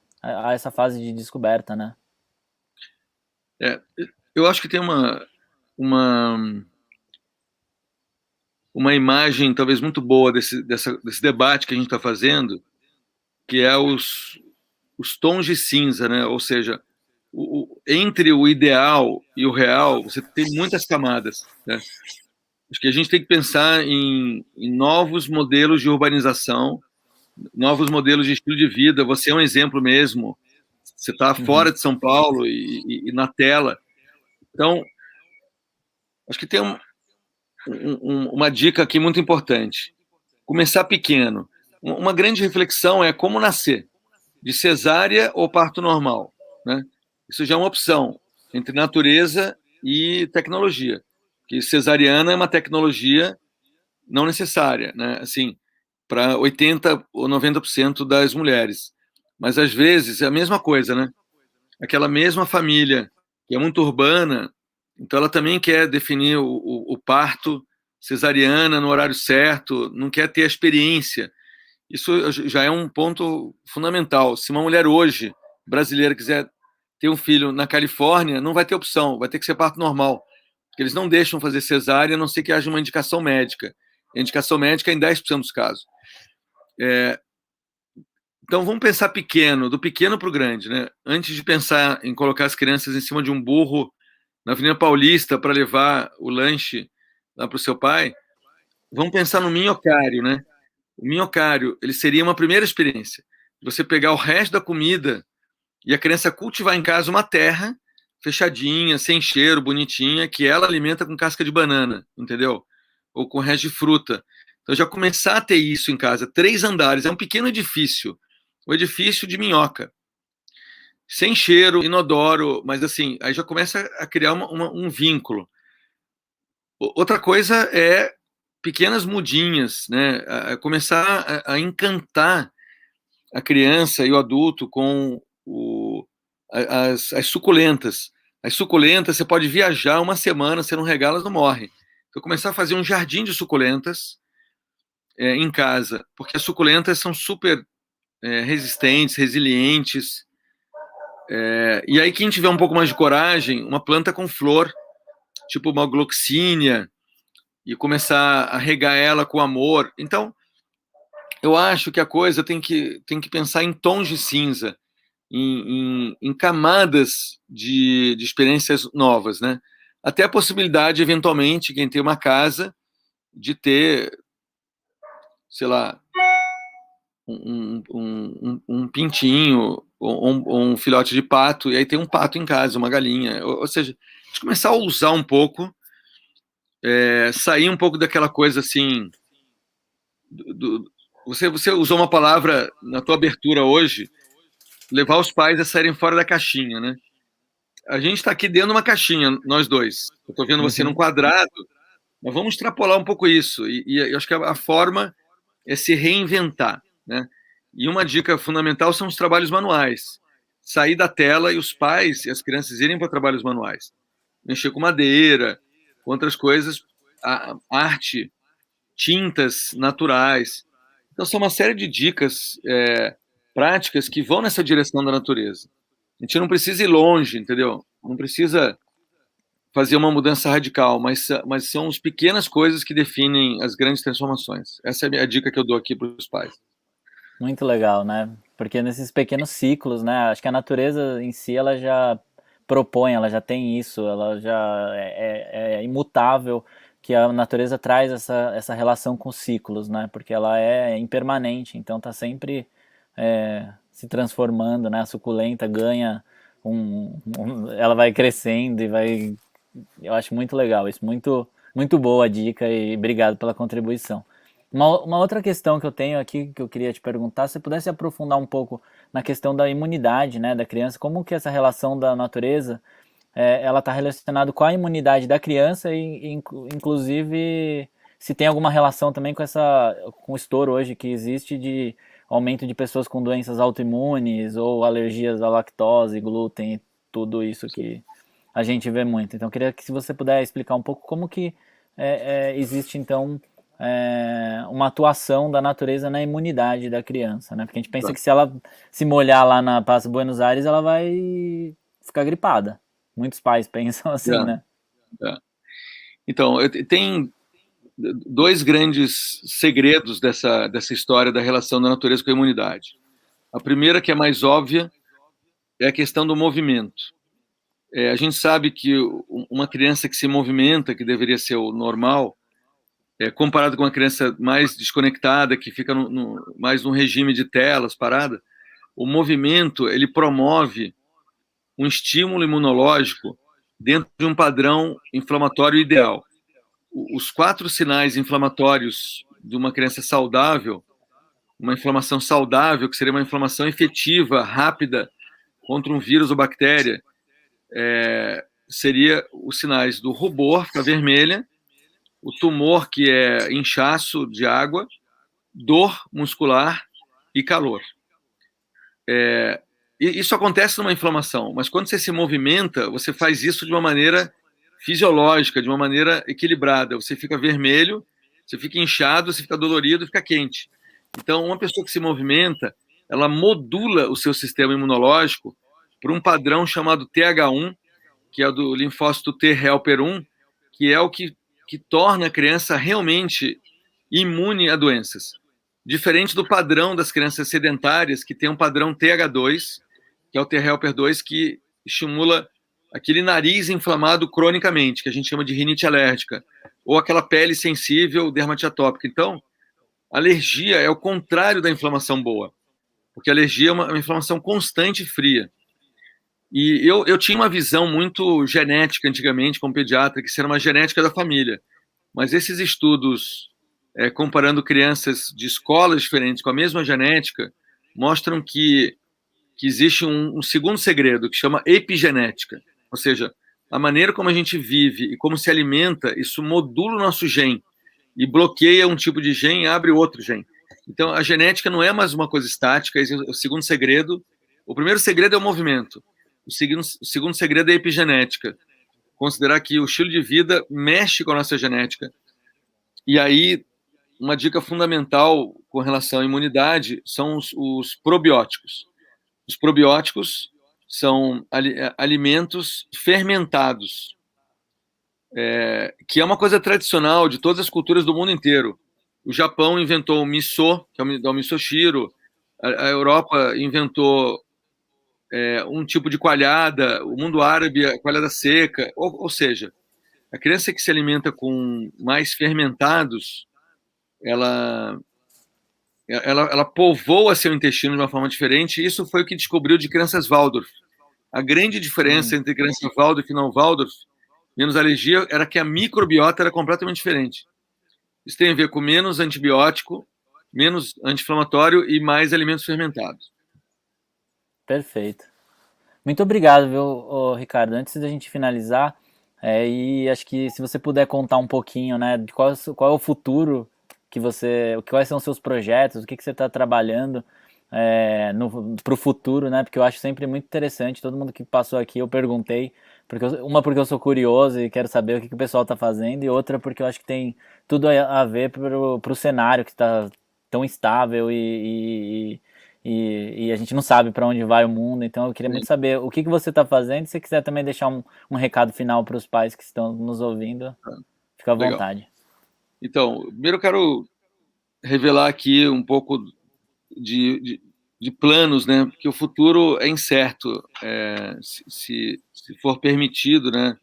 essa fase de descoberta, né? Eu acho que tem uma imagem talvez muito boa desse debate que a gente está fazendo, que é os tons de cinza, né? Ou seja, entre o ideal e o real, você tem muitas camadas, né? Acho que a gente tem que pensar em novos modelos de urbanização, novos modelos de estilo de vida. Você é um exemplo mesmo. Você está fora de São Paulo e na tela. Então, acho que tem uma dica aqui muito importante. Começar pequeno. Uma grande reflexão é como nascer, de cesárea ou parto normal, né? Isso já é uma opção entre natureza e tecnologia, que cesariana é uma tecnologia não necessária, né? Assim, para 80 ou 90% das mulheres. Mas às vezes é a mesma coisa, né? Aquela mesma família que é muito urbana, então ela também quer definir o parto cesariana no horário certo, não quer ter a experiência. Isso já é um ponto fundamental. Se uma mulher hoje, brasileira, quiser ter um filho na Califórnia, não vai ter opção, vai ter que ser parto normal. Porque eles não deixam fazer cesárea, a não ser que haja uma indicação médica. A indicação médica é em 10% dos casos. Então vamos pensar pequeno, do pequeno para o grande, né? Antes de pensar em colocar as crianças em cima de um burro na Avenida Paulista para levar o lanche lá para o seu pai, vamos pensar no minhocário, né? O minhocário, ele seria uma primeira experiência. Você pegar o resto da comida e a criança cultivar em casa uma terra fechadinha, sem cheiro, bonitinha, que ela alimenta com casca de banana, entendeu? Ou com resto de fruta. Então já começar a ter isso em casa, 3 andares, é um pequeno edifício, o edifício de minhoca. sem cheiro, inodoro, mas assim, aí já começa a criar um vínculo. Outra coisa é pequenas mudinhas, né? Começar a encantar a criança e o adulto com as suculentas. As suculentas, você pode viajar uma semana, você não regala, elas não morrem. Então, começar a fazer um jardim de suculentas em casa, porque as suculentas são super resistentes, resilientes. E aí, quem tiver um pouco mais de coragem, uma planta com flor, tipo uma gloxínia, e começar a regar ela com amor. Então, eu acho que a coisa tem que pensar em tons de cinza, em camadas de experiências novas, né? Até a possibilidade, eventualmente, quem tem uma casa, de ter, sei lá, um pintinho ou um filhote de pato, e aí tem um pato em casa, uma galinha. Ou seja, a gente começar a usar um pouco, sair um pouco daquela coisa assim. Você usou uma palavra na tua abertura hoje, levar os pais a saírem fora da caixinha, né? A gente está aqui dentro de uma caixinha, nós dois. Eu estou vendo você num Uhum. quadrado, mas vamos extrapolar um pouco isso. E eu acho que a forma é se reinventar, né? E uma dica fundamental são os trabalhos manuais. Sair da tela e os pais e as crianças irem para trabalhos manuais. Mexer com madeira, com outras coisas, arte, tintas naturais. Então, são uma série de dicas práticas que vão nessa direção da natureza. A gente não precisa ir longe, entendeu? Não precisa fazer uma mudança radical, mas são as pequenas coisas que definem as grandes transformações. Essa é a dica que eu dou aqui para os pais. Muito legal, né? Porque nesses pequenos ciclos, né? Acho que a natureza em si, ela já propõe, ela já tem isso, ela já é imutável, que a natureza traz essa relação com ciclos, né? Porque ela é impermanente, então tá sempre se transformando, né? A suculenta ganha ela vai crescendo e vai. Eu acho muito legal isso, muito, muito boa a dica e obrigado pela contribuição. Uma outra questão que eu tenho aqui, que eu queria te perguntar, se você pudesse aprofundar um pouco na questão da imunidade, né, da criança, como que essa relação da natureza, ela está relacionada com a imunidade da criança e inclusive, se tem alguma relação também com o estouro hoje que existe de aumento de pessoas com doenças autoimunes ou alergias à lactose, glúten, tudo isso que a gente vê muito. Então, eu queria que se você puder explicar um pouco como que existe, então, uma atuação da natureza na imunidade da criança, né? Porque a gente pensa que se ela se molhar lá na Praça Buenos Aires, ela vai ficar gripada. Muitos pais pensam assim, né? Então, tem dois grandes segredos dessa história da relação da natureza com a imunidade. A primeira, que é mais óbvia, é a questão do movimento. A gente sabe que uma criança que se movimenta, que deveria ser o normal, comparado com uma criança mais desconectada, que fica mais num regime de telas, parada, o movimento ele promove um estímulo imunológico dentro de um padrão inflamatório ideal. Os 4 sinais inflamatórios de uma criança saudável, uma inflamação saudável, que seria uma inflamação efetiva, rápida, contra um vírus ou bactéria, seria os sinais do rubor, fica vermelha, o tumor, que é inchaço de água, dor muscular e calor. Isso acontece numa inflamação, mas quando você se movimenta, você faz isso de uma maneira fisiológica, de uma maneira equilibrada. Você fica vermelho, você fica inchado, você fica dolorido, fica quente. Então, uma pessoa que se movimenta, ela modula o seu sistema imunológico por um padrão chamado TH1, que é do linfócito T helper 1, que é o que torna a criança realmente imune a doenças. Diferente do padrão das crianças sedentárias, que tem um padrão TH2, que é o T helper 2, que estimula aquele nariz inflamado cronicamente, que a gente chama de rinite alérgica, ou aquela pele sensível dermatite atópica. Então, alergia é o contrário da inflamação boa, porque a alergia é uma inflamação constante e fria. E eu tinha uma visão muito genética antigamente, como pediatra, que isso era uma genética da família. Mas esses estudos, comparando crianças de escolas diferentes com a mesma genética, mostram que que existe um segundo segredo que chama epigenética, ou seja, a maneira como a gente vive e como se alimenta, isso modula o nosso gene e bloqueia um tipo de gene e abre outro gene. Então, a genética não é mais uma coisa estática. O segundo segredo, o primeiro segredo é o movimento. O segundo segredo é a epigenética. Considerar que o estilo de vida mexe com a nossa genética. E aí, uma dica fundamental com relação à imunidade são os probióticos. Os probióticos são alimentos fermentados, que é uma coisa tradicional de todas as culturas do mundo inteiro. O Japão inventou o miso, que é o misoshiro. A Europa inventou um tipo de coalhada. O mundo árabe, a coalhada seca. Ou seja, a criança que se alimenta com mais fermentados, ela povoa seu intestino de uma forma diferente. E isso foi o que descobriu de crianças Waldorf. A grande diferença entre criança Waldorf e não Waldorf, menos alergia, era que a microbiota era completamente diferente. Isso tem a ver com menos antibiótico, menos anti-inflamatório e mais alimentos fermentados. Perfeito. Muito obrigado, viu, Ricardo? Antes da gente finalizar, e acho que se você puder contar um pouquinho, né, de qual é o futuro que quais são os seus projetos, o que você está trabalhando para o futuro, né? Porque eu acho sempre muito interessante. Todo mundo que passou aqui eu perguntei, porque eu sou curioso e quero saber o que o pessoal está fazendo, e outra porque eu acho que tem tudo a ver para o cenário que está tão instável e a gente não sabe para onde vai o mundo. Então eu queria muito saber o que você está fazendo. Se você quiser também deixar um recado final para os pais que estão nos ouvindo, fica à vontade. Então, primeiro eu quero revelar aqui um pouco de planos, né? Porque o futuro é incerto. Se for permitido, né?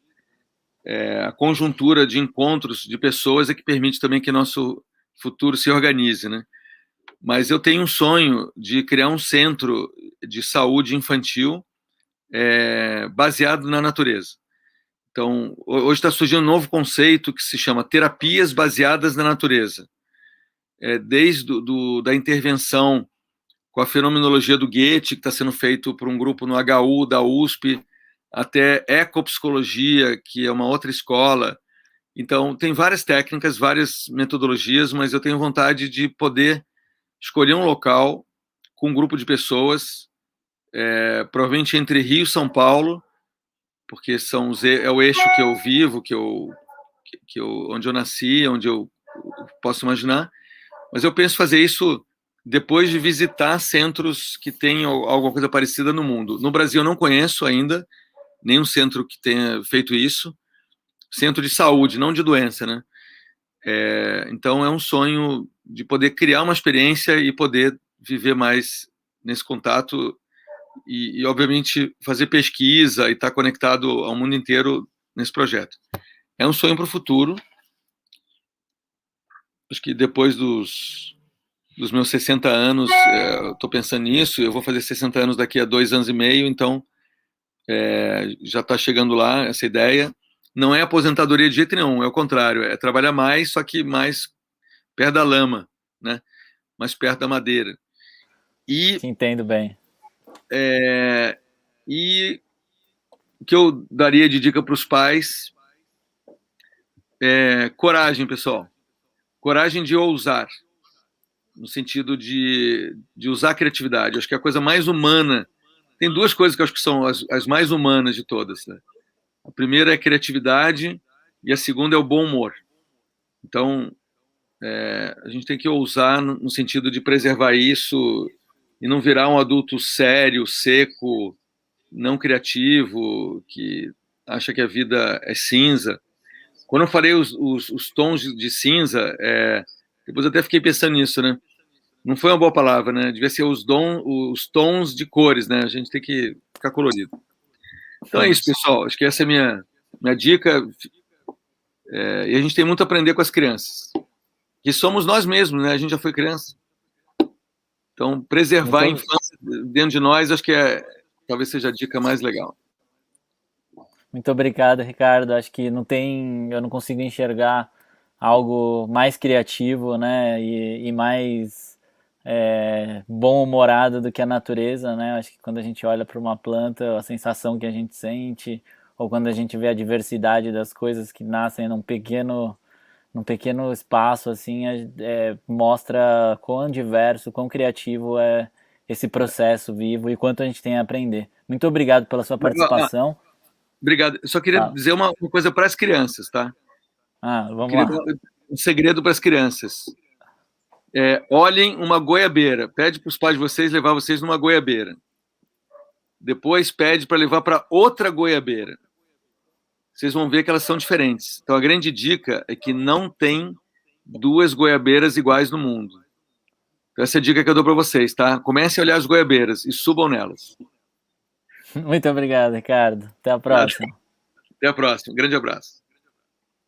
A conjuntura de encontros de pessoas é que permite também que nosso futuro se organize, né? Mas eu tenho um sonho de criar um centro de saúde infantil baseado na natureza. Então, hoje está surgindo um novo conceito que se chama terapias baseadas na natureza. Desde da intervenção com a fenomenologia do Goethe, que está sendo feito por um grupo no HU da USP, até ecopsicologia, que é uma outra escola. Então, tem várias técnicas, várias metodologias, mas eu tenho vontade de poder escolher um local com um grupo de pessoas, provavelmente entre Rio e São Paulo, porque é o eixo que eu vivo, onde eu nasci, onde eu posso imaginar. Mas eu penso fazer isso depois de visitar centros que tenham alguma coisa parecida no mundo. No Brasil eu não conheço ainda nenhum centro que tenha feito isso. Centro de saúde, não de doença, né? Então é um sonho de poder criar uma experiência e poder viver mais nesse contato e obviamente, fazer pesquisa e estar conectado ao mundo inteiro nesse projeto. É um sonho para o futuro. Acho que depois dos meus 60 anos, estou pensando nisso. Eu vou fazer 60 anos daqui a 2 anos e meio, então já está chegando lá essa ideia. Não é aposentadoria de jeito nenhum, é o contrário, é trabalhar mais, só que mais perto da lama, né? Mais perto da madeira. Te entendo bem. E o que eu daria de dica para os pais é coragem, pessoal. Coragem de ousar, no sentido de usar a criatividade. Eu acho que a coisa mais humana... Tem duas coisas que eu acho que são as mais humanas de todas, né? A primeira é a criatividade e a segunda é o bom humor. Então, a gente tem que ousar no sentido de preservar isso e não virar um adulto sério, seco, não criativo, que acha que a vida é cinza. Quando eu falei os tons de cinza, depois eu até fiquei pensando nisso, né? Não foi uma boa palavra, né? Devia ser os tons de cores, né? A gente tem que ficar colorido. Então é isso, pessoal. Acho que essa é a minha dica. E a gente tem muito a aprender com as crianças. Que somos nós mesmos, né? A gente já foi criança. Então, preservar a infância dentro de nós, acho que talvez seja a dica mais legal. Muito obrigado, Ricardo. Acho que eu não consigo enxergar algo mais criativo, né, e mais bom-humorado do que a natureza, né? Acho que quando a gente olha para uma planta, a sensação que a gente sente, ou quando a gente vê a diversidade das coisas que nascem num pequeno espaço, assim, mostra quão diverso, quão criativo é esse processo vivo e quanto a gente tem a aprender. Muito obrigado pela sua participação. Obrigado. Eu só queria Fala. dizer uma coisa para as crianças, tá? Vamos Queria dar lá. um segredo para as crianças. Olhem uma goiabeira. Pede para os pais de vocês levar vocês numa goiabeira. Depois pede para levar para outra goiabeira. Vocês vão ver que elas são diferentes. Então a grande dica é que não tem duas goiabeiras iguais no mundo. Então, essa é a dica que eu dou para vocês, tá? Comecem a olhar as goiabeiras e subam nelas. Muito obrigado, Ricardo. Até a Nada. próxima. Até a próxima. Um grande abraço.